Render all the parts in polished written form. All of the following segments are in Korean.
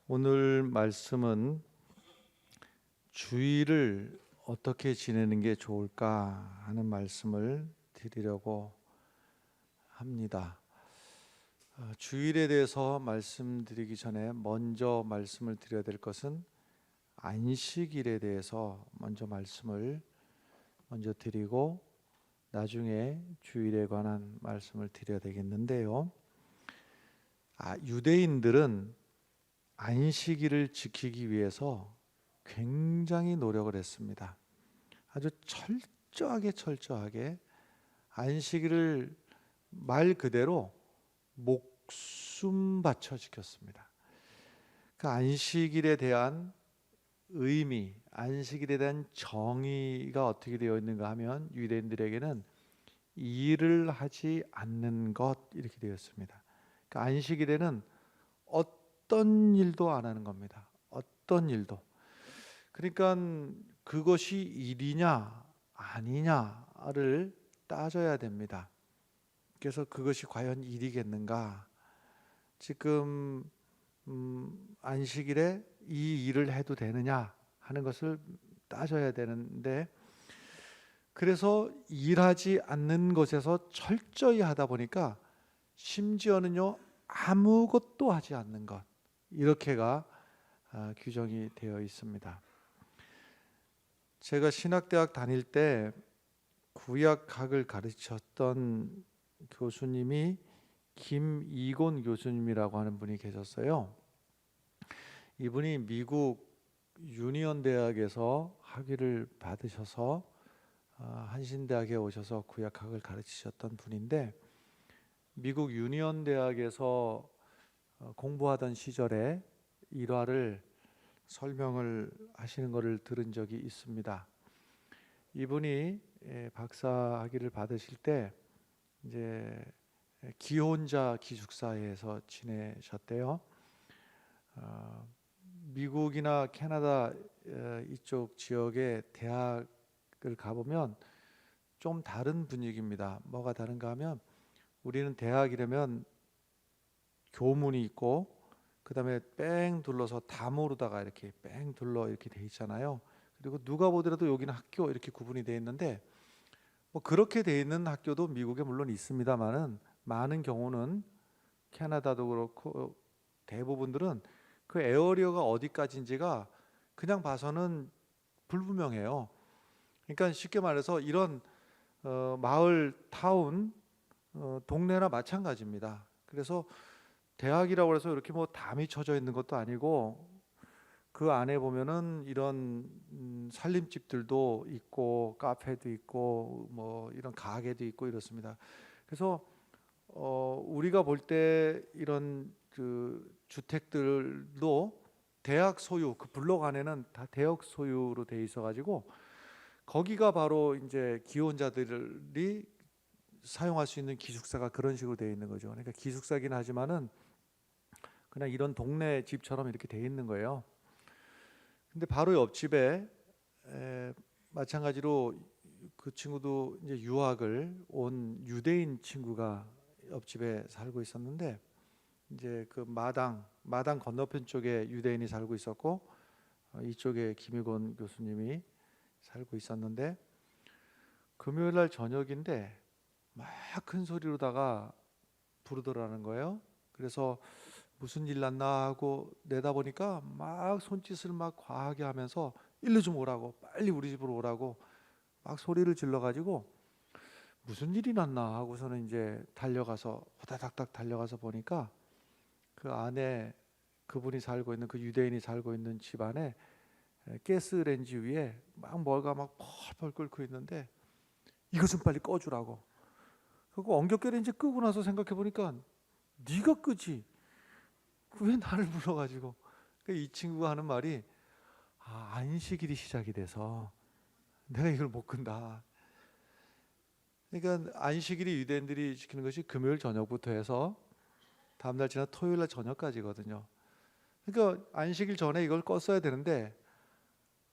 오늘 말씀은 주일을 어떻게 지내는 게 좋을까 하는 말씀을 드리려고 합니다. 주일에 대해서 말씀드리기 전에 먼저 말씀을 드려야 될 것은 안식일에 대해서 말씀을 먼저 드리고 나중에 주일에 관한 말씀을 드려야 되겠는데요. 유대인들은 안식일을 지키기 위해서 굉장히 노력을 했습니다. 아주 철저하게 안식일을 말 그대로 목숨 바쳐 지켰습니다. 그 안식일에 대한 의미, 안식일에 대한 정의가 어떻게 되어 있는가 하면 유대인들에게는 일을 하지 않는 것 이렇게 되어 있습니다. 그 안식일에는 어떤 일도 안 하는 겁니다. 어떤 일도. 그러니까 그것이 일이냐 아니냐를 따져야 됩니다. 그래서 그것이 과연 일이겠는가? 지금 안식일에 이 일을 해도 되느냐 하는 것을 따져야 되는데, 그래서 일하지 않는 것에서 철저히 하다 보니까 심지어는요 아무것도 하지 않는 것, 이렇게가 규정이 되어 있습니다. 제가 신학대학 다닐 때 구약학을 가르쳤던 교수님이 김이곤 교수님이라고 하는 분이 계셨어요. 이분이 미국 유니언 대학에서 학위를 받으셔서 한신대학에 오셔서 구약학을 가르치셨던 분인데, 미국 유니언 대학에서 공부하던 시절에 일화를 설명을 하시는 것을 들은 적이 있습니다. 이분이 박사 학위를 받으실 때 이제 기혼자 기숙사에서 지내셨대요. 미국이나 캐나다 이쪽 지역의 대학을 가보면 좀 다른 분위기입니다. 뭐가 다른가 하면, 우리는 대학이라면 교문이 있고 그 다음에 뺑 둘러서 담으로다가 이렇게 뺑 둘러 이렇게 돼 있잖아요. 그리고 누가 보더라도 여기는 학교 이렇게 구분이 돼 있는데, 뭐 그렇게 돼 있는 학교도 미국에 물론 있습니다만은 많은 경우는 캐나다도 그렇고 대부분들은 그 에어리어가 어디까지인지가 그냥 봐서는 불분명해요. 그러니까 쉽게 말해서 이런 마을, 타운, 동네나 마찬가지입니다. 그래서 대학이라고 해서 이렇게 뭐 담이 쳐져 있는 것도 아니고, 그 안에 보면은 이런 살림집들도 있고 카페도 있고 뭐 이런 가게도 있고 이렇습니다. 그래서 우리가 볼 때 이런 그 주택들도 대학 소유, 그 블록 안에는 다 대학 소유로 돼 있어 가지고 거기가 바로 이제 기혼자들이 사용할 수 있는 기숙사가 그런 식으로 되어 있는 거죠. 그러니까 기숙사긴 하지만은 그냥 이런 동네 집처럼 이렇게 되어 있는 거예요. 근데 바로 옆집에 마찬가지로 그 친구도 이제 유학을 온 유대인 친구가 옆집에 살고 있었는데, 이제 그 마당 건너편 쪽에 유대인이 살고 있었고 이쪽에 김익원 교수님이 살고 있었는데, 금요일 날 저녁인데 막 큰 소리로다가 부르더라는 거예요. 그래서 무슨 일 났나 하고 내다보니까 막 손짓을 막 과하게 하면서 일로 좀 오라고, 빨리 우리 집으로 오라고 막 소리를 질러가지고 무슨 일이 났나 하고서는 이제 달려가서 호다닥닥 달려가서 보니까 그 안에 그분이 살고 있는, 그 유대인이 살고 있는 집 안에 가스레인지 위에 막 뭐가 막 펄펄 끓고 있는데, 이거 좀 빨리 꺼주라고. 그리고 엉겹결에 이제 끄고 나서 생각해 보니까 네가 끄지 왜 나를 불러가지고. 이 친구가 하는 말이, 안식일이 시작이 돼서 내가 이걸 못 끈다. 그러니까 안식일이 유대인들이 지키는 것이 금요일 저녁부터 해서 다음날 지나 토요일 날 저녁까지거든요. 그러니까 안식일 전에 이걸 껐어야 되는데,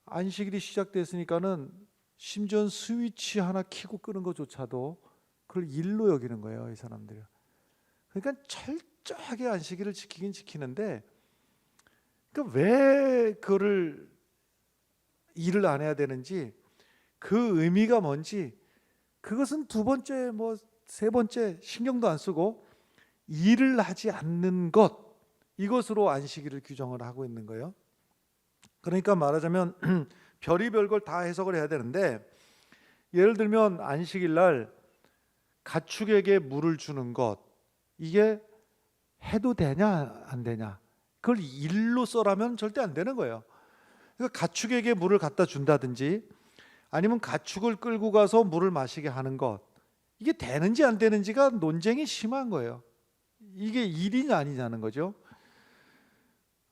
안식일이 시작됐으니까는 심지어 스위치 하나 켜고 끄는 것조차도 그걸 일로 여기는 거예요, 이 사람들이. 그러니까 철저하게 안식일을 지키긴 지키는데 그러니까 왜 그거를 일을 안 해야 되는지, 그 의미가 뭔지, 그것은 두 번째 뭐 세 번째 신경도 안 쓰고 일을 하지 않는 것, 이것으로 안식일을 규정을 하고 있는 거예요. 그러니까 말하자면 별의별 걸 다 해석을 해야 되는데, 예를 들면 안식일 날 가축에게 물을 주는 것, 이게 해도 되냐 안 되냐, 그걸 일로 써라면 절대 안 되는 거예요. 그러니까 가축에게 물을 갖다 준다든지 아니면 가축을 끌고 가서 물을 마시게 하는 것, 이게 되는지 안 되는지가 논쟁이 심한 거예요. 이게 일이냐 아니냐는 거죠.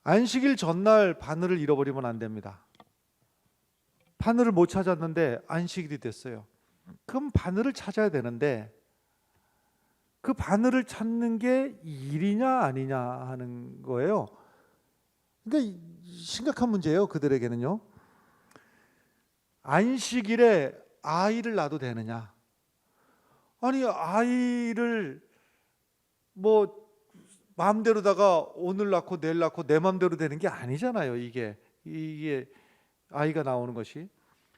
안식일 전날 바늘을 잃어버리면 안 됩니다. 바늘을 못 찾았는데 안식일이 됐어요. 그럼 바늘을 찾아야 되는데, 그 바늘을 찾는 게 일이냐 아니냐 하는 거예요. 그러니까 심각한 문제예요, 그들에게는요. 안식일에 아이를 낳아도 되느냐? 아니, 아이를 뭐 마음대로다가 오늘 낳고 내일 낳고 내 마음대로 되는 게 아니잖아요. 이게 아이가 나오는 것이.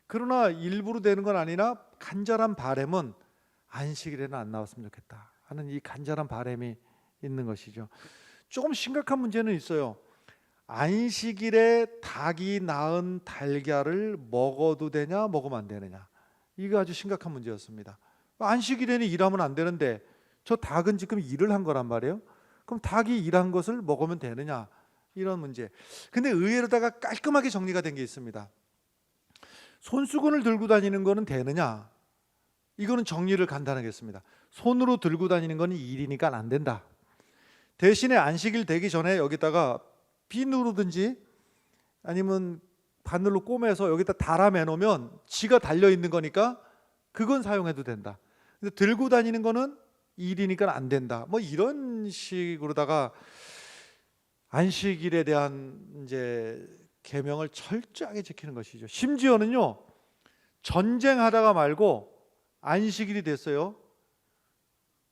그러나 일부러 되는 건 아니나 간절한 바람은 안식일에는 안 나왔으면 좋겠다 하는 이 간절한 바람이 있는 것이죠. 조금 심각한 문제는 있어요. 안식일에 닭이 낳은 달걀을 먹어도 되냐 먹으면 안 되느냐, 이거 아주 심각한 문제였습니다. 안식일에는 일하면 안 되는데 저 닭은 지금 일을 한 거란 말이에요. 그럼 닭이 일한 것을 먹으면 되느냐, 이런 문제. 근데 의외로다가 깔끔하게 정리가 된 게 있습니다. 손수건을 들고 다니는 거는 되느냐, 이거는 정리를 간단하게 했습니다. 손으로 들고 다니는 거는 일이니까 안 된다. 대신에 안식일 되기 전에 여기다가 비누로든지 아니면 바늘로 꼬매서 여기다 달아매 놓으면 지가 달려 있는 거니까 그건 사용해도 된다. 근데 들고 다니는 거는 일이니까 안 된다. 뭐 이런 식으로다가 안식일에 대한 이제 계명을 철저하게 지키는 것이죠. 심지어는요, 전쟁하다가 말고 안식일이 됐어요.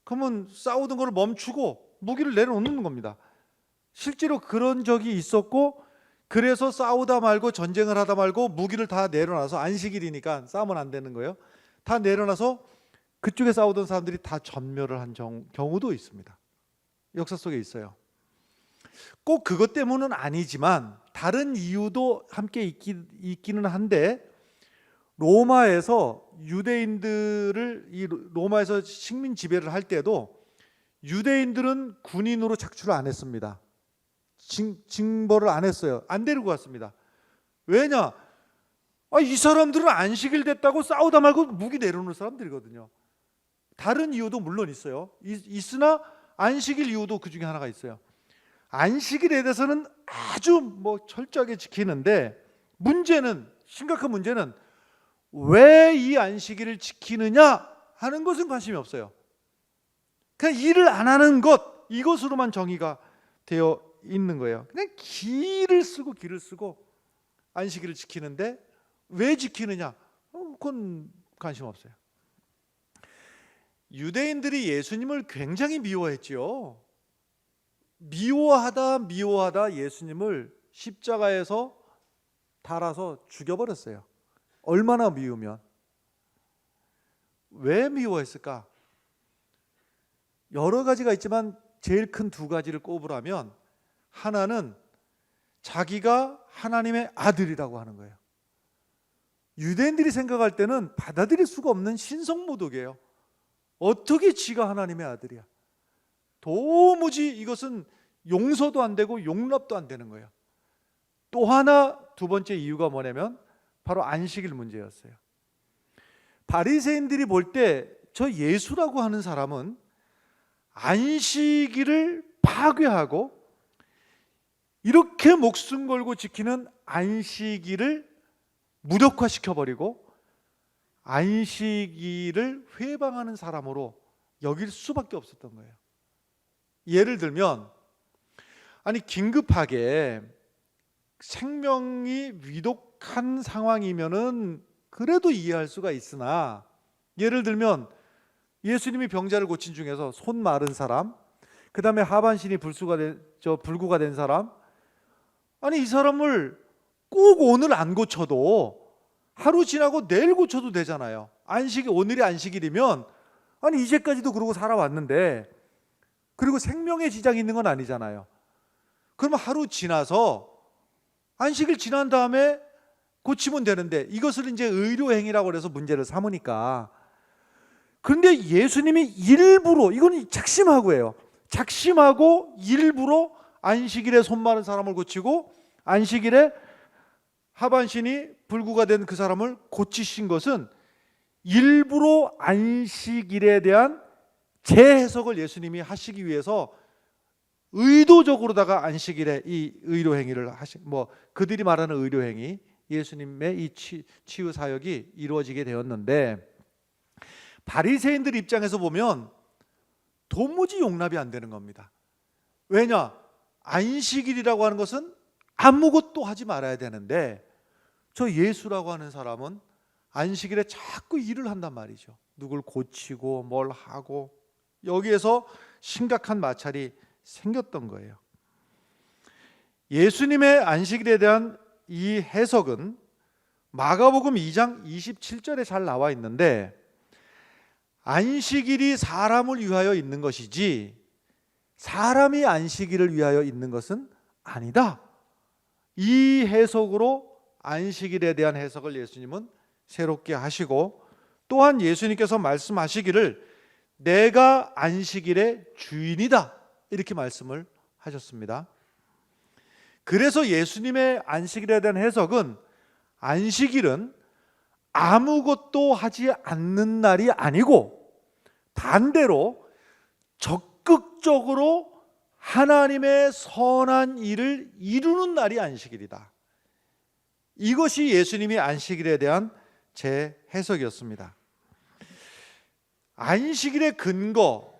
그러면 싸우던 걸 멈추고 무기를 내려놓는 겁니다. 실제로 그런 적이 있었고, 그래서 싸우다 말고 전쟁을 하다 말고 무기를 다 내려놔서, 안식일이니까 싸우면 안 되는 거예요. 다 내려놔서 그쪽에 싸우던 사람들이 다 전멸을 한 경우도 있습니다. 역사 속에 있어요. 꼭 그것 때문은 아니지만 다른 이유도 함께 있기는 한데, 로마에서 유대인들을, 이 로마에서 식민 지배를 할 때도 유대인들은 군인으로 착출을 안 했습니다. 징벌을 안 했어요. 안 데리고 갔습니다. 왜냐? 이 사람들은 안식일 됐다고 싸우다 말고 무기 내려놓는 사람들이거든요. 다른 이유도 물론 있어요. 있으나 안식일 이유도 그 중에 하나가 있어요. 안식일에 대해서는 아주 뭐 철저하게 지키는데, 심각한 문제는 왜 이 안식일을 지키느냐 하는 것은 관심이 없어요. 그냥 일을 안 하는 것, 이것으로만 정의가 되어 있는 거예요. 그냥 길을 쓰고 안식일을 지키는데 왜 지키느냐, 그건 관심 없어요. 유대인들이 예수님을 굉장히 미워했지요. 미워하다 예수님을 십자가에서 달아서 죽여버렸어요. 얼마나 미우면. 왜 미워했을까? 여러 가지가 있지만 제일 큰 두 가지를 꼽으라면, 하나는 자기가 하나님의 아들이라고 하는 거예요. 유대인들이 생각할 때는 받아들일 수가 없는 신성모독이에요. 어떻게 지가 하나님의 아들이야? 도무지 이것은 용서도 안 되고 용납도 안 되는 거예요. 또 하나, 두 번째 이유가 뭐냐면 바로 안식일 문제였어요. 바리새인들이 볼 때 저 예수라고 하는 사람은 안식일을 파괴하고, 이렇게 목숨 걸고 지키는 안식일을 무력화시켜버리고 안식일을 회방하는 사람으로 여길 수밖에 없었던 거예요. 예를 들면, 긴급하게 생명이 위독한 상황이면은 그래도 이해할 수가 있으나, 예를 들면 예수님이 병자를 고친 중에서 손 마른 사람, 그 다음에 하반신이 불구가 된 사람, 아니 이 사람을 꼭 오늘 안 고쳐도 하루 지나고 내일 고쳐도 되잖아요. 오늘이 안식일이면 아니 이제까지도 그러고 살아왔는데, 그리고 생명에 지장이 있는 건 아니잖아요. 그러면 하루 지나서 안식일 지난 다음에 고치면 되는데, 이것을 이제 의료행위라고 해서 문제를 삼으니까. 그런데 예수님이 일부러, 이건 작심하고 해요. 작심하고 일부러 안식일에 손 마른 사람을 고치고 안식일에 하반신이 불구가 된 그 사람을 고치신 것은 일부러 안식일에 대한 재해석을 예수님이 하시기 위해서 의도적으로다가 안식일에 이 의료행위를 그들이 말하는 의료행위, 예수님의 이 치유 사역이 이루어지게 되었는데, 바리새인들 입장에서 보면 도무지 용납이 안 되는 겁니다. 왜냐? 안식일이라고 하는 것은 아무것도 하지 말아야 되는데, 저 예수라고 하는 사람은 안식일에 자꾸 일을 한단 말이죠. 누굴 고치고 뭘 하고, 여기에서 심각한 마찰이 생겼던 거예요. 예수님의 안식일에 대한 이 해석은 마가복음 2장 27절에 잘 나와 있는데, 안식일이 사람을 위하여 있는 것이지 사람이 안식일을 위하여 있는 것은 아니다. 이 해석으로 안식일에 대한 해석을 예수님은 새롭게 하시고, 또한 예수님께서 말씀하시기를 내가 안식일의 주인이다, 이렇게 말씀을 하셨습니다. 그래서 예수님의 안식일에 대한 해석은 안식일은 아무것도 하지 않는 날이 아니고 반대로 적극적으로 하나님의 선한 일을 이루는 날이 안식일이다. 이것이 예수님이 안식일에 대한 제 해석이었습니다. 안식일의 근거,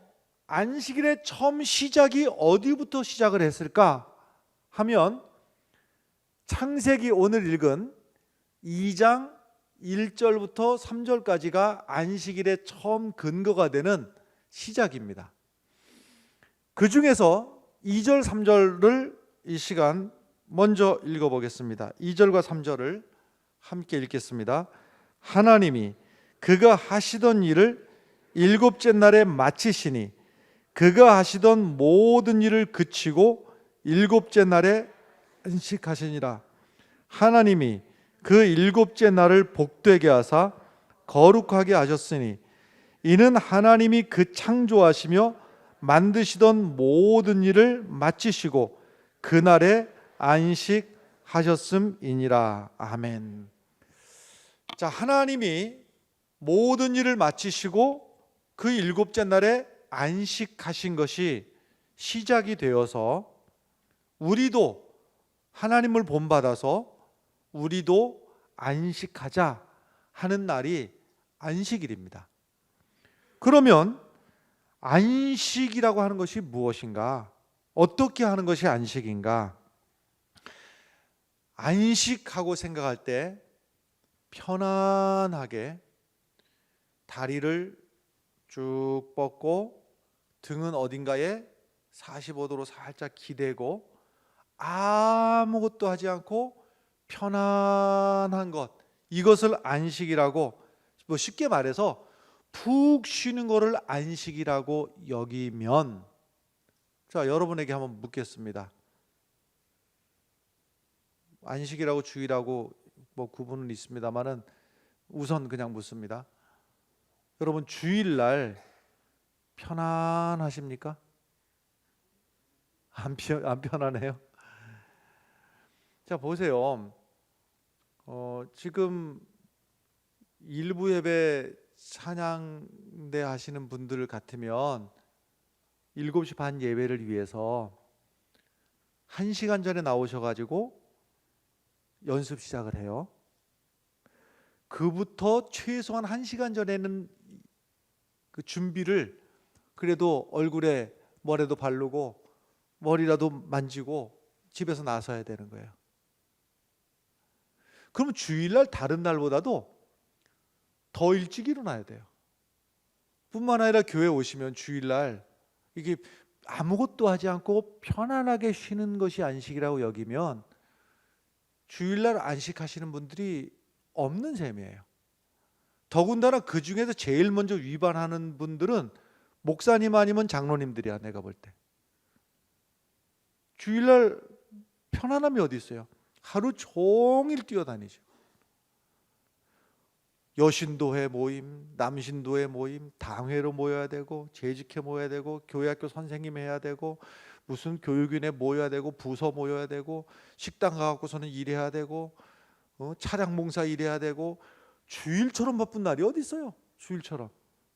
안식일의 처음 시작이 어디부터 시작을 했을까 하면 창세기 오늘 읽은 2장 1절부터 3절까지가 안식일의 처음 근거가 되는 시작입니다. 그 중에서 2절 3절을 이 시간 먼저 읽어보겠습니다. 2절과 3절을 함께 읽겠습니다. 하나님이 그가 하시던 일을 일곱째 날에 마치시니 그가 하시던 모든 일을 그치고 일곱째 날에 안식하시니라. 하나님이 그 일곱째 날을 복되게 하사 거룩하게 하셨으니 이는 하나님이 그 창조하시며 만드시던 모든 일을 마치시고 그날에 안식하셨음이니라. 아멘. 자, 하나님이 모든 일을 마치시고 그 일곱째 날에 안식하신 것이 시작이 되어서 우리도 하나님을 본받아서 우리도 안식하자 하는 날이 안식일입니다. 그러면 안식이라고 하는 것이 무엇인가? 어떻게 하는 것이 안식인가? 안식하고 생각할 때 편안하게 다리를 쭉 뻗고 등은 어딘가에 45도로 살짝 기대고 아무것도 하지 않고 편안한 것, 이것을 안식이라고, 쉽게 말해서 푹 쉬는 것을 안식이라고 여기면, 자, 여러분에게 한번 묻겠습니다. 안식이라고 주일하고 구분은 있습니다만은 우선 그냥 묻습니다. 여러분 주일날 편안하십니까? 안 편안해요? 자, 보세요. 지금 일부 예배 찬양대 하시는 분들 같으면 7시 반 예배를 위해서 1시간 전에 나오셔가지고 연습 시작을 해요. 그부터 최소한 1시간 전에는 그 준비를, 그래도 얼굴에 뭐라도 바르고 머리라도 만지고 집에서 나서야 되는 거예요. 그러면 주일날 다른 날보다도 더 일찍 일어나야 돼요. 뿐만 아니라 교회 오시면 주일날 이게 아무것도 하지 않고 편안하게 쉬는 것이 안식이라고 여기면 주일날 안식하시는 분들이 없는 셈이에요. 더군다나 그 중에서 제일 먼저 위반하는 분들은 목사님 아니면 장로님들이야. 내가 볼 때 주일날 편안함이 어디 있어요? 하루 종일 뛰어다니죠. 여신도회 모임, 남신도회 모임, 당회로 모여야 되고, 재직회 모여야 되고, 교회학교 선생님 해야 되고, 무슨 교육위원회 모여야 되고, 부서 모여야 되고, 식당 가갖고서는 일해야 되고, 차량 봉사 일해야 되고, 주일처럼 바쁜 날이 어디 있어요? 주일처럼.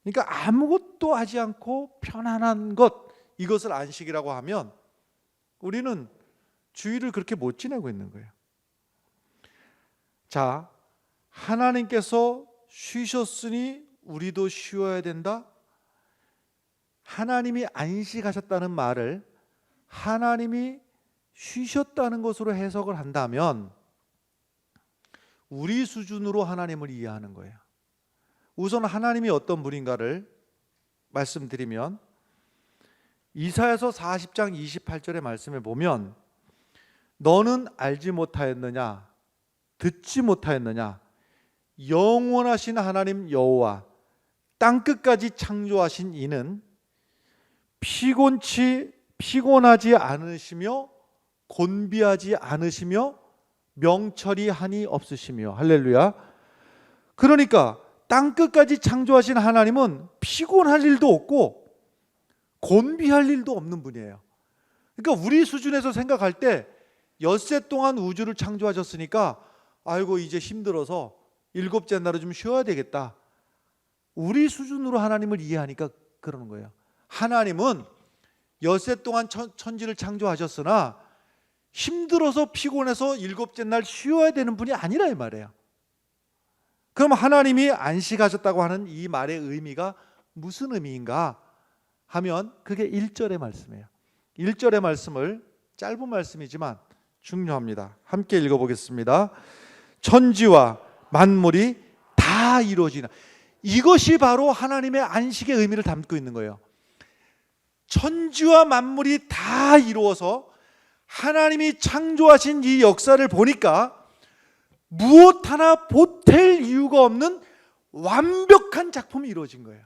그러니까 아무것도 하지 않고 편안한 것, 이것을 안식이라고 하면 우리는 주일을 그렇게 못 지내고 있는 거예요. 자, 하나님께서 쉬셨으니 우리도 쉬어야 된다. 하나님이 안식하셨다는 말을 하나님이 쉬셨다는 것으로 해석을 한다면 우리 수준으로 하나님을 이해하는 거예요. 우선 하나님이 어떤 분인가를 말씀드리면 이사야서 40장 28절의 말씀에 보면 너는 알지 못하였느냐 듣지 못하였느냐 영원하신 하나님 여호와 땅끝까지 창조하신 이는 피곤하지 않으시며 곤비하지 않으시며 명철이 한이 없으시며. 할렐루야. 그러니까 땅끝까지 창조하신 하나님은 피곤할 일도 없고 곤비할 일도 없는 분이에요. 그러니까 우리 수준에서 생각할 때 엿새 동안 우주를 창조하셨으니까 아이고 이제 힘들어서 일곱째 날은 좀 쉬어야 되겠다. 우리 수준으로 하나님을 이해하니까 그러는 거예요. 하나님은 엿새 동안 천지를 창조하셨으나 힘들어서 피곤해서 일곱째 날 쉬어야 되는 분이 아니라 이 말이에요. 그럼 하나님이 안식하셨다고 하는 이 말의 의미가 무슨 의미인가 하면 그게 1절의 말씀이에요. 1절의 말씀을 짧은 말씀이지만 중요합니다. 함께 읽어보겠습니다. 천지와 만물이 다 이루어지나. 이것이 바로 하나님의 안식의 의미를 담고 있는 거예요. 천지와 만물이 다 이루어서 하나님이 창조하신 이 역사를 보니까 무엇 하나 보탤 이유가 없는 완벽한 작품이 이루어진 거예요.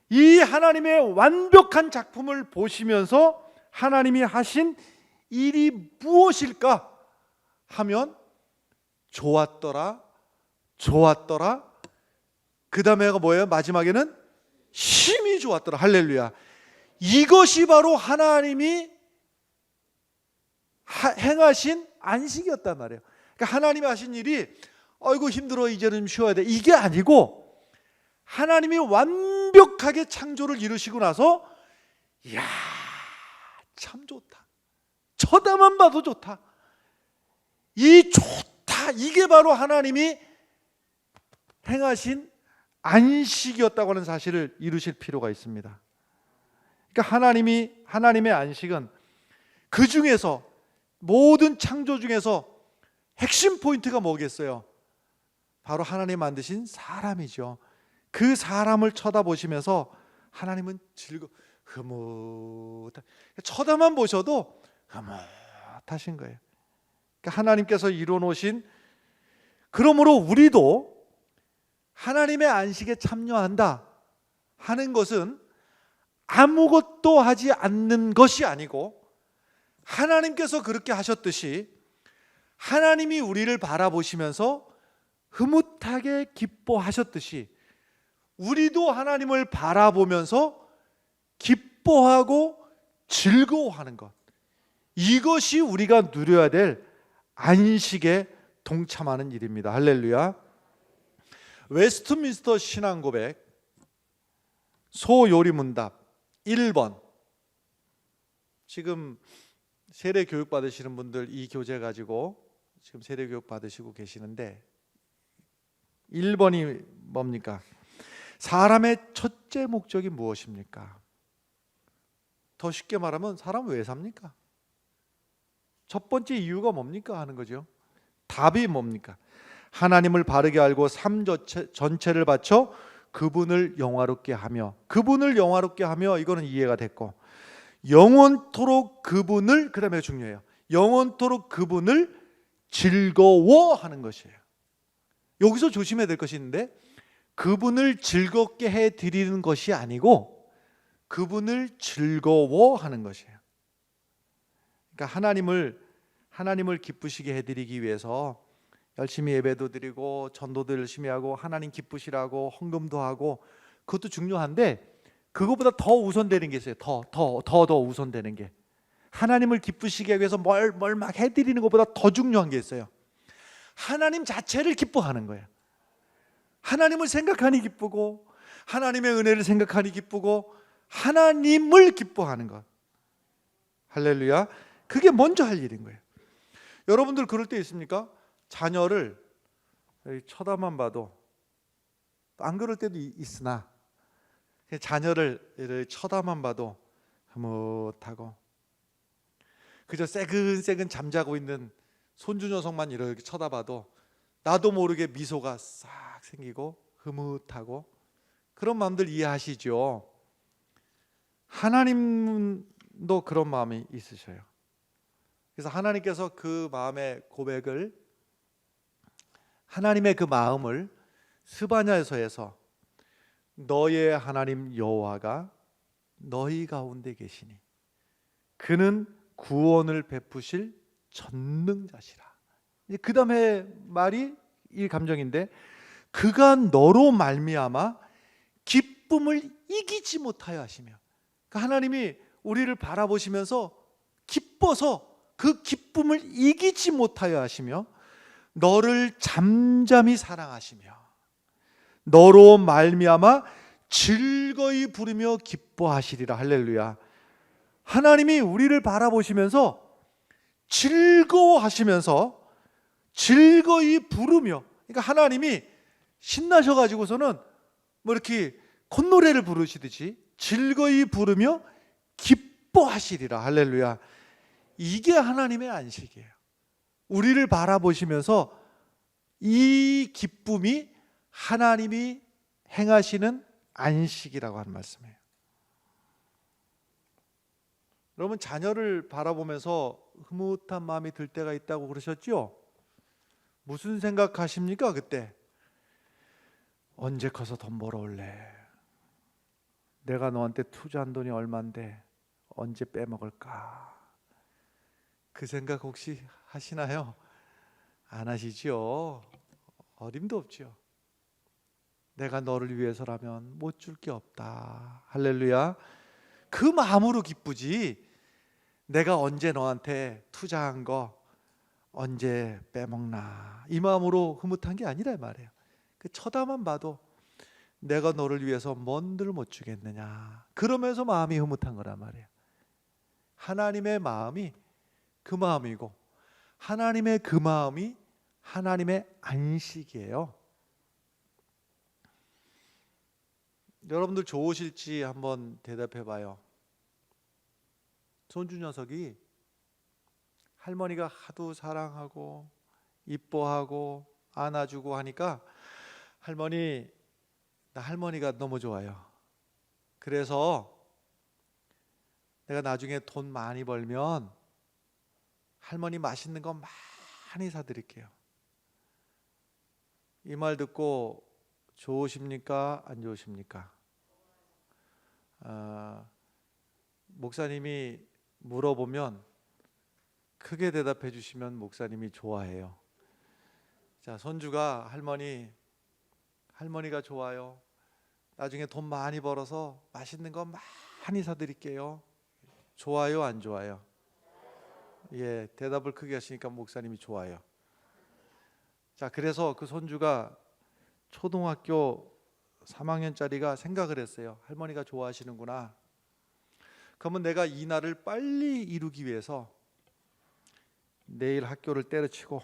이 하나님의 완벽한 작품을 보시면서 하나님이 하신 일이 무엇일까 하면 좋았더라, 좋았더라. 그 다음에가 뭐예요? 마지막에는 심히 좋았더라. 할렐루야. 이것이 바로 하나님이 행하신 안식이었단 말이에요. 그러니까 하나님이 하신 일이 아이고 힘들어 이제는 좀 쉬어야 돼 이게 아니고 하나님이 완벽하게 창조를 이루시고 나서 이야 참 좋다. 쳐다만 봐도 좋다. 이 좋다. 이게 바로 하나님이 행하신 안식이었다고 하는 사실을 이루실 필요가 있습니다. 그러니까 하나님의 안식은 그 중에서 모든 창조 중에서 핵심 포인트가 뭐겠어요? 바로 하나님 만드신 사람이죠. 그 사람을 쳐다보시면서 하나님은 흐뭇 쳐다만 보셔도 흐뭇하신 거예요. 그러니까 하나님께서 이루어놓으신 그러므로 우리도 하나님의 안식에 참여한다 하는 것은 아무것도 하지 않는 것이 아니고 하나님께서 그렇게 하셨듯이 하나님이 우리를 바라보시면서 흐뭇하게 기뻐하셨듯이 우리도 하나님을 바라보면서 기뻐하고 즐거워하는 것, 이것이 우리가 누려야 될 안식에 동참하는 일입니다. 할렐루야. 웨스트민스터 신앙고백 소요리문답 1번. 지금 세례 교육 받으시는 분들 이 교재 가지고 지금 세례 교육 받으시고 계시는데 1번이 뭡니까? 사람의 첫째 목적이 무엇입니까? 더 쉽게 말하면 사람은 왜 삽니까? 첫 번째 이유가 뭡니까 하는 거죠. 답이 뭡니까? 하나님을 바르게 알고 삶 전체를 바쳐 그분을 영화롭게 하며, 그분을 영화롭게 하며, 이거는 이해가 됐고, 영원토록 그분을, 그 다음에 중요해요. 영원토록 그분을 즐거워하는 것이에요. 여기서 조심해야 될 것이 있는데, 그분을 즐겁게 해드리는 것이 아니고 그분을 즐거워하는 것이에요. 그러니까 하나님을 기쁘시게 해드리기 위해서 열심히 예배도 드리고 전도도 열심히 하고 하나님 기쁘시라고 헌금도 하고, 그것도 중요한데 그것보다 더 우선되는 게 있어요. 더 우선되는 게, 하나님을 기쁘시게 하기 위해서 뭘 막 해드리는 것보다 더 중요한 게 있어요. 하나님 자체를 기뻐하는 거예요. 하나님을 생각하니 기쁘고, 하나님의 은혜를 생각하니 기쁘고, 하나님을 기뻐하는 것. 할렐루야. 그게 먼저 할 일인 거예요. 여러분들 그럴 때 있습니까? 자녀를 쳐다만 봐도, 안 그럴 때도 있으나 자녀를 쳐다만 봐도 흐뭇하고, 그저 새근새근 잠자고 있는 손주 녀석만 이렇게 쳐다봐도 나도 모르게 미소가 싹 생기고 흐뭇하고, 그런 마음들 이해하시죠? 하나님도 그런 마음이 있으셔요. 그래서 하나님께서 그 마음의 고백을, 하나님의 그 마음을 스바냐서에서 너의 하나님 여호와가 너희 가운데 계시니 그는 구원을 베푸실 전능자시라. 그 다음에 말이 이 감정인데, 그가 너로 말미암아 기쁨을 이기지 못하여 하시며, 그러니까 하나님이 우리를 바라보시면서 기뻐서 그 기쁨을 이기지 못하여 하시며 너를 잠잠히 사랑하시며 너로 말미암아 즐거이 부르며 기뻐하시리라. 할렐루야. 하나님이 우리를 바라보시면서 즐거워하시면서 즐거이 부르며, 그러니까 하나님이 신나셔가지고서는 뭐 이렇게 콧노래를 부르시듯이 즐거이 부르며 기뻐하시리라. 할렐루야. 이게 하나님의 안식이에요. 우리를 바라보시면서 이 기쁨이 하나님이 행하시는 안식이라고 하는 말씀이에요. 여러분, 자녀를 바라보면서 흐뭇한 마음이 들 때가 있다고 그러셨죠? 무슨 생각하십니까? 그때 언제 커서 돈 벌어올래? 내가 너한테 투자한 돈이 얼만데 언제 빼먹을까? 그 생각 혹시 하시나요? 안 하시죠? 어림도 없죠. 내가 너를 위해서라면 못 줄 게 없다. 할렐루야. 그 마음으로 기쁘지, 내가 언제 너한테 투자한 거 언제 빼먹나, 이 마음으로 흐뭇한 게 아니라 말이에요. 그 쳐다만 봐도 내가 너를 위해서 뭔들 못 주겠느냐, 그러면서 마음이 흐뭇한 거란 말이에요. 하나님의 마음이 그 마음이고, 하나님의 그 마음이 하나님의 안식이에요. 여러분들 좋으실지 한번 대답해 봐요. 손주 녀석이 할머니가 하도 사랑하고 이뻐하고 안아주고 하니까 할머니가 너무 좋아요. 그래서 내가 나중에 돈 많이 벌면 할머니 맛있는 거 많이 사드릴게요. 이 말 듣고 좋으십니까? 안 좋으십니까? 목사님이 물어보면 크게 대답해 주시면 목사님이 좋아해요. 자, 손주가 할머니가 좋아요. 나중에 돈 많이 벌어서 맛있는 거 많이 사드릴게요. 좋아요, 안 좋아요? 예, 대답을 크게 하시니까 목사님이 좋아요. 자, 그래서 그 손주가 초등학교 3학년짜리가 생각을 했어요. 할머니가 좋아하시는구나. 그러면 내가 이 날을 빨리 이루기 위해서 내일 학교를 때려치고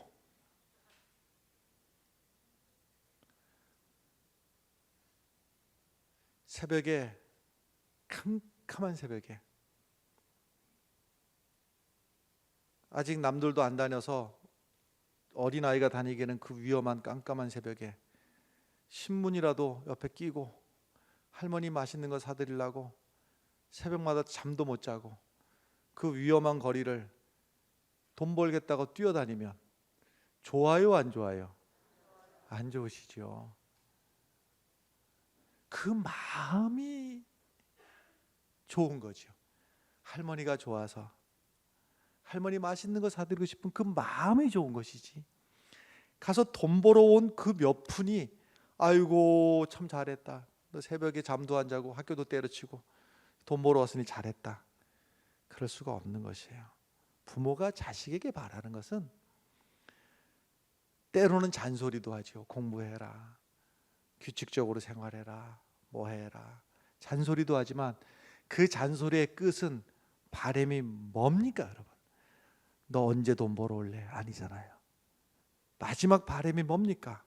새벽에, 캄캄한 새벽에, 아직 남들도 안 다녀서 어린아이가 다니기에는 그 위험한 깜깜한 새벽에 신문이라도 옆에 끼고 할머니 맛있는 거 사드리려고 새벽마다 잠도 못 자고 그 위험한 거리를 돈 벌겠다고 뛰어다니면 좋아요, 안 좋아요? 안 좋으시죠? 그 마음이 좋은 거죠. 할머니가 좋아서 할머니 맛있는 거 사드리고 싶은 그 마음이 좋은 것이지, 가서 돈 벌어 온 그 몇 푼이 아이고 참 잘했다, 너 새벽에 잠도 안 자고 학교도 때려치고 돈 벌어 왔으니 잘했다, 그럴 수가 없는 것이에요. 부모가 자식에게 바라는 것은 때로는 잔소리도 하죠. 공부해라, 규칙적으로 생활해라, 뭐 해라, 잔소리도 하지만 그 잔소리의 끝은 바람이 뭡니까 여러분? 너 언제 돈 벌어올래? 아니잖아요. 마지막 바람이 뭡니까?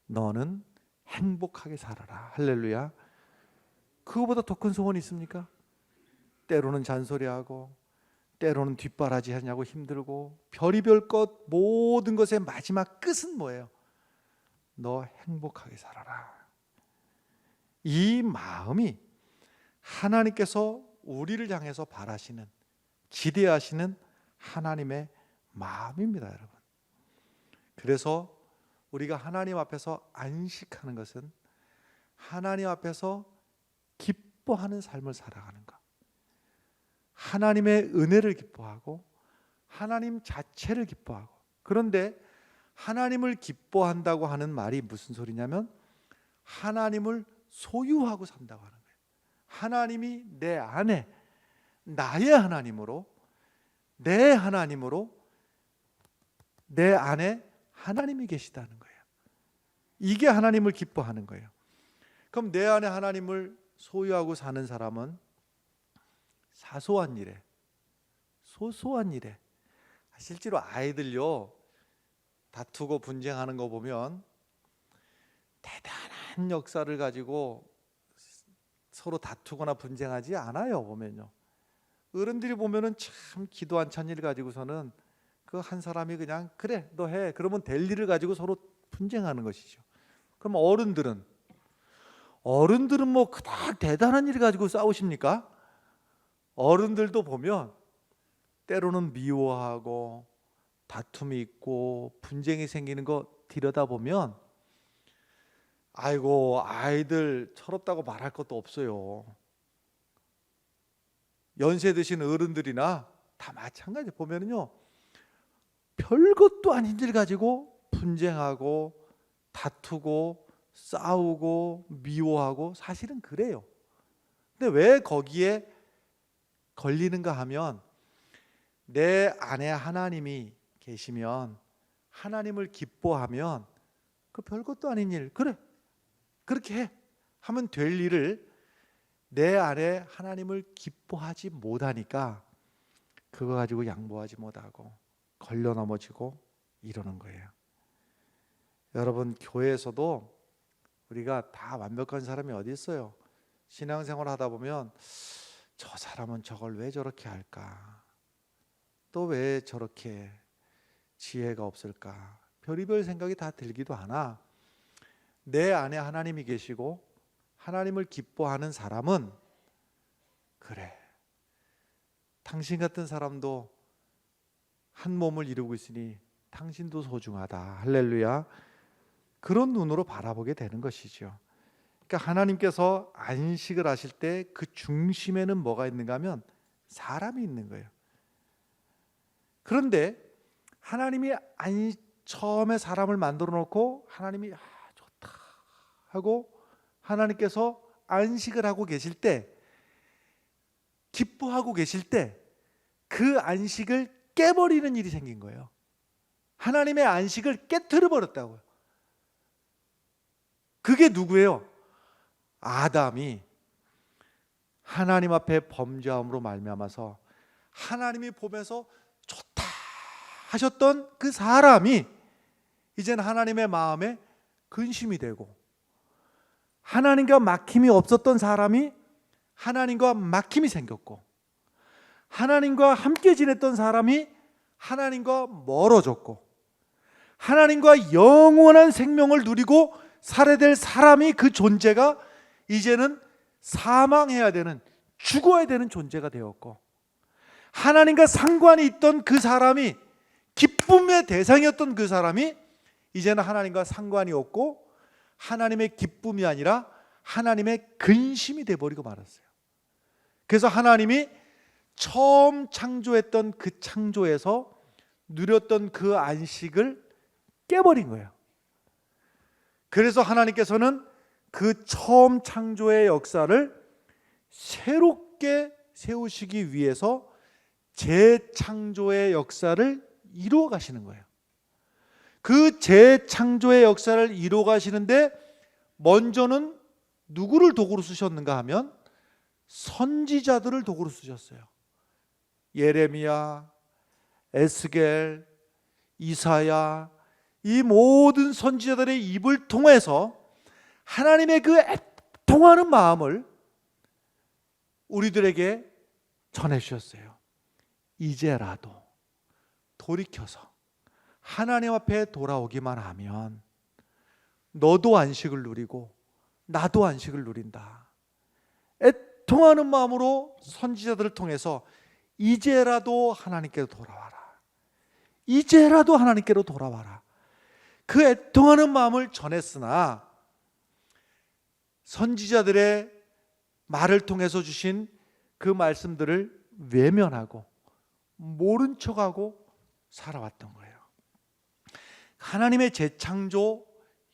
너는 행복하게 살아라. 할렐루야. 그거보다 더 큰 소원이 있습니까? 때로는 잔소리하고 때로는 뒷바라지 하냐고 힘들고 별의별 것, 모든 것의 마지막 끝은 뭐예요? 너 행복하게 살아라. 이 마음이 하나님께서 우리를 향해서 바라시는, 기대하시는 하나님의 마음입니다, 여러분. 그래서 우리가 하나님 앞에서 안식하는 것은 하나님 앞에서 기뻐하는 삶을 살아가는 것, 하나님의 은혜를 기뻐하고 하나님 자체를 기뻐하고. 그런데 하나님을 기뻐한다고 하는 말이 무슨 소리냐면 하나님을 소유하고 산다고 하는 거예요. 하나님이 내 안에, 나의 하나님으로, 내 하나님으로, 내 안에 하나님이 계시다는 거예요. 이게 하나님을 기뻐하는 거예요. 그럼 내 안에 하나님을 소유하고 사는 사람은 사소한 일에, 소소한 일에, 실제로 아이들요 다투고 분쟁하는 거 보면 대단한 역사를 가지고 서로 다투거나 분쟁하지 않아요. 보면요, 어른들이 보면은 참 기도 안 찬 일 가지고서는 그 한 사람이 그냥 그래 너 해 그러면 될 일을 가지고 서로 분쟁하는 것이죠. 그럼 어른들은 뭐 그닥 대단한 일 가지고 싸우십니까? 어른들도 보면 때로는 미워하고 다툼이 있고 분쟁이 생기는 거 들여다보면 아이고 아이들 철없다고 말할 것도 없어요. 연세 드신 어른들이나 다 마찬가지. 보면은요 별것도 아닌 일 가지고 분쟁하고 다투고 싸우고 미워하고, 사실은 그래요. 근데 왜 거기에 걸리는가 하면 내 안에 하나님이 계시면, 하나님을 기뻐하면 그 별것도 아닌 일, 그래 그렇게 해 하면 될 일을 내 안에 하나님을 기뻐하지 못하니까 그거 가지고 양보하지 못하고 걸려 넘어지고 이러는 거예요. 여러분, 교회에서도 우리가 다 완벽한 사람이 어디 있어요? 신앙생활 하다 보면 저 사람은 저걸 왜 저렇게 할까? 또 왜 저렇게 지혜가 없을까? 별의별 생각이 다 들기도 하나, 내 안에 하나님이 계시고 하나님을 기뻐하는 사람은 그래, 당신 같은 사람도 한 몸을 이루고 있으니 당신도 소중하다. 할렐루야. 그런 눈으로 바라보게 되는 것이죠. 그러니까 하나님께서 안식을 하실 때 그 중심에는 뭐가 있는가 하면 사람이 있는 거예요. 그런데 하나님이 처음에 사람을 만들어 놓고 하나님이 좋다 하고 하나님께서 안식을 하고 계실 때, 기뻐하고 계실 때 그 안식을 깨버리는 일이 생긴 거예요. 하나님의 안식을 깨트려 버렸다고요. 그게 누구예요? 아담이 하나님 앞에 범죄함으로 말미암아서 하나님이 보면서 좋다 하셨던 그 사람이 이제는 하나님의 마음에 근심이 되고, 하나님과 막힘이 없었던 사람이 하나님과 막힘이 생겼고, 하나님과 함께 지냈던 사람이 하나님과 멀어졌고, 하나님과 영원한 생명을 누리고 살아야 될 사람이, 그 존재가 이제는 사망해야 되는, 죽어야 되는 존재가 되었고, 하나님과 상관이 있던 그 사람이 기쁨의 대상이었던 그 사람이 이제는 하나님과 상관이 없고 하나님의 기쁨이 아니라 하나님의 근심이 돼버리고 말았어요. 그래서 하나님이 처음 창조했던 그 창조에서 누렸던 그 안식을 깨버린 거예요. 그래서 하나님께서는 그 처음 창조의 역사를 새롭게 세우시기 위해서 재창조의 역사를 이루어 가시는 거예요. 그 재창조의 역사를 이루어 가시는데 먼저는 누구를 도구로 쓰셨는가 하면 선지자들을 도구로 쓰셨어요. 예레미야, 에스겔, 이사야, 이 모든 선지자들의 입을 통해서 하나님의 그 애통하는 마음을 우리들에게 전해주셨어요. 이제라도 돌이켜서 하나님 앞에 돌아오기만 하면 너도 안식을 누리고 나도 안식을 누린다. 애통하는 마음으로 선지자들을 통해서 이제라도 하나님께로 돌아와라. 이제라도 하나님께로 돌아와라. 그 애통하는 마음을 전했으나 선지자들의 말을 통해서 주신 그 말씀들을 외면하고 모른 척하고 살아왔던 거예요. 하나님의 재창조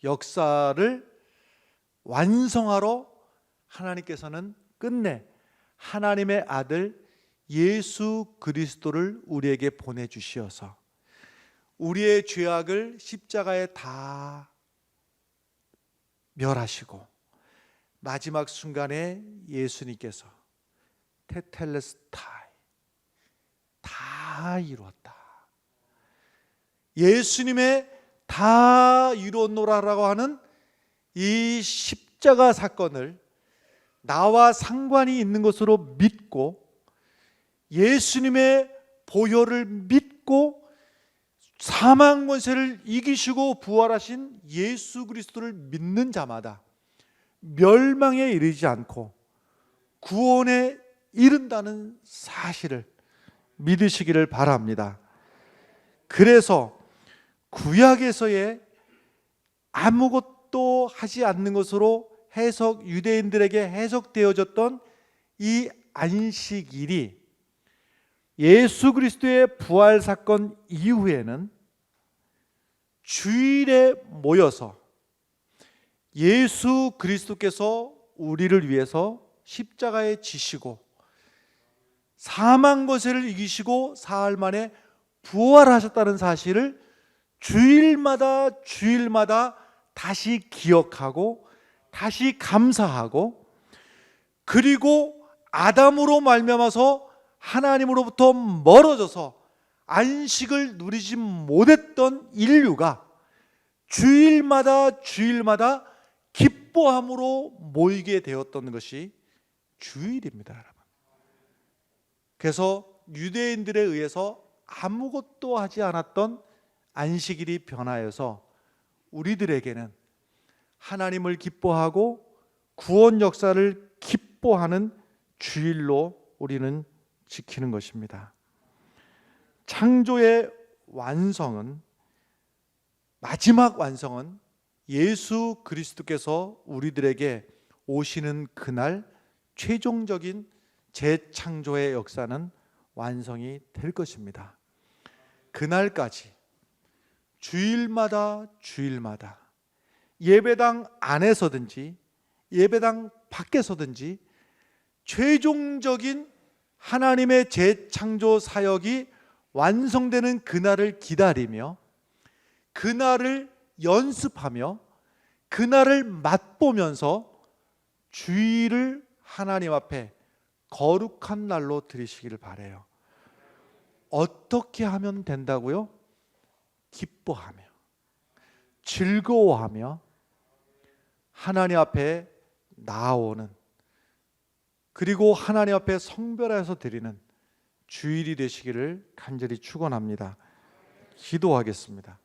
역사를 완성하러 하나님께서는 끝내 하나님의 아들 예수 그리스도를 우리에게 보내주시어서 우리의 죄악을 십자가에 다 멸하시고 마지막 순간에 예수님께서 테텔레스타이 다 이루었다. 예수님의 다 이루었노라라고 하는 이 십자가 사건을 나와 상관이 있는 것으로 믿고 예수님의 보혈을 믿고 사망 권세를 이기시고 부활하신 예수 그리스도를 믿는 자마다 멸망에 이르지 않고 구원에 이른다는 사실을 믿으시기를 바랍니다. 그래서 구약에서의 아무것도 하지 않는 것으로 유대인들에게 해석되어졌던 이 안식일이 예수 그리스도의 부활 사건 이후에는 주일에 모여서 예수 그리스도께서 우리를 위해서 십자가에 지시고 사망 권세를 이기시고 사흘 만에 부활하셨다는 사실을 주일마다 다시 기억하고 다시 감사하고 그리고 아담으로 말미암아서 하나님으로부터 멀어져서 안식을 누리지 못했던 인류가 주일마다 기뻐함으로 모이게 되었던 것이 주일입니다, 여러분. 그래서 유대인들에 의해서 아무것도 하지 않았던 안식일이 변하여서 우리들에게는 하나님을 기뻐하고 구원 역사를 기뻐하는 주일로 우리는 지키는 것입니다. 창조의 완성은 마지막 완성은 예수 그리스도께서 우리들에게 오시는 그날 최종적인 재창조의 역사는 완성이 될 것입니다. 그날까지 주일마다 예배당 안에서든지 예배당 밖에서든지 최종적인 하나님의 재창조 사역이 완성되는 그날을 기다리며 그날을 연습하며 그날을 맛보면서 주일을 하나님 앞에 거룩한 날로 드리시기를 바라요. 어떻게 하면 된다고요? 기뻐하며 즐거워하며 하나님 앞에 나아오는 그리고 하나님 앞에 성별해서 드리는 주일이 되시기를 간절히 축원합니다. 기도하겠습니다.